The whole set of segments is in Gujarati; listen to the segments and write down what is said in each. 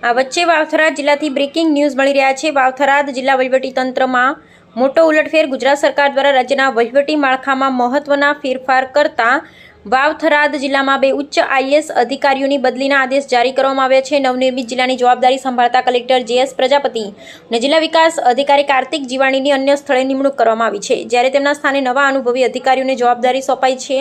આ વચ્ચે વાવથરાદ જિલ્લાથી બ્રેકિંગ ન્યૂઝ મળી રહ્યા છે। વાવથરાદ જિલ્લા વહીવટીતંત્રમાં મોટો ઉલટફેર। ગુજરાત સરકાર દ્વારા રાજ્યના વહીવટી માળખામાં મહત્વના ફેરફાર કરતા વાવથરાદ જિલ્લામાં 2 ઉચ્ચ આઈએએસ અધિકારીઓની બદલીના આદેશ જારી કરવામાં આવ્યા છે। નવનિર્મિત જિલ્લાની જવાબદારી સંભાળતા કલેક્ટર જે.એસ. પ્રજાપતિ અને જિલ્લા વિકાસ અધિકારી કાર્તિક જીવાણીની અન્ય સ્થળે નિમણૂક કરવામાં આવી છે, જ્યારે તેમના સ્થાને નવા અનુભવી અધિકારીઓને જવાબદારી સોંપાઈ છે,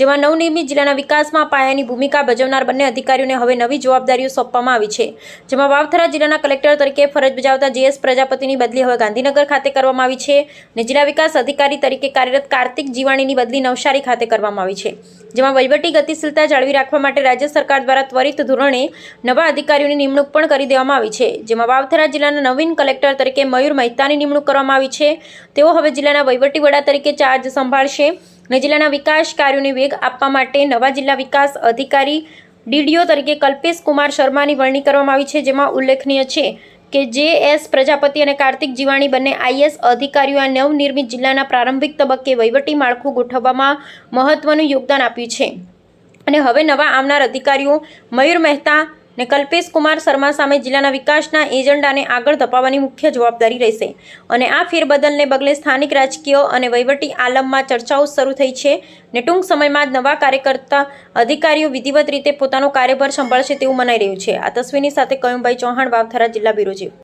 જેમાં નવનિર્મિત જિલ્લાના વિકાસમાં પાયાની ભૂમિકા ભજવનાર બંને અધિકારીઓને હવે નવી જવાબદારીઓ સોંપવામાં આવી છે, જેમાં વાવથરાદ જિલ્લાના કલેક્ટર તરીકે ફરજ બજાવતા જે.એસ. પ્રજાપતિની બદલી હવે ગાંધીનગર ખાતે કરવામાં આવી છે અને જિલ્લા વિકાસ અધિકારી તરીકે કાર્યરત કાર્તિક જીવાણીની બદલી નવસારી ખાતે કરવામાં આવી છે, જેમાં વહીવટી ગતિશીલતા જાળવી રાખવા માટે રાજ્ય સરકાર દ્વારા ત્વરિત ધોરણે નવા અધિકારીઓની નિમણૂક પણ કરી દેવામાં આવી છે, જેમાં વાવથરાદ જિલ્લાના નવીન કલેક્ટર તરીકે મયુર મહેતાની નિમણૂક કરવામાં આવી છે। તેઓ હવે જિલ્લાના વહીવટી વડા તરીકે ચાર્જ સંભાળશે અને જિલ્લાના વિકાસ કાર્યોને વેગ આપવા માટે નવા જિલ્લા વિકાસ અધિકારી ડીડીઓ તરીકે કલ્પેશ કુમાર શર્માની વરણી કરવામાં આવી છે, જેમાં ઉલ્લેખનીય છે કે જે.એસ. પ્રજાપતિ અને કાર્તિક જીવાણી બંને આઈએએસ અધિકારીઓ આ નવનિર્મિત જિલ્લાના પ્રારંભિક તબક્કે વહીવટી માળખું ગોઠવવામાં મહત્વનું યોગદાન આપ્યું છે અને હવે નવા આવનાર અધિકારીઓ મયુર મહેતા અને કલ્પેશ કુમાર શર્મા સામે જિલ્લાના વિકાસના એજન્ડાને આગળ ધપાવવાની મુખ્ય જવાબદારી રહેશે અને આ ફેરબદલને પગલે સ્થાનિક રાજકીય અને વહીવટી આલમમાં ચર્ચાઓ શરૂ થઈ છે અને ટૂંક સમયમાં જ નવા કાર્યકર્તા અધિકારીઓ વિધિવત રીતે પોતાનો કાર્યભાર સંભાળશે તેવું મનાઈ રહ્યું છે। આ તસવીરની સાથે કયુમભાઈ ચૌહાણ, વાવથરાદ જિલ્લા બ્યુરો ચીફ।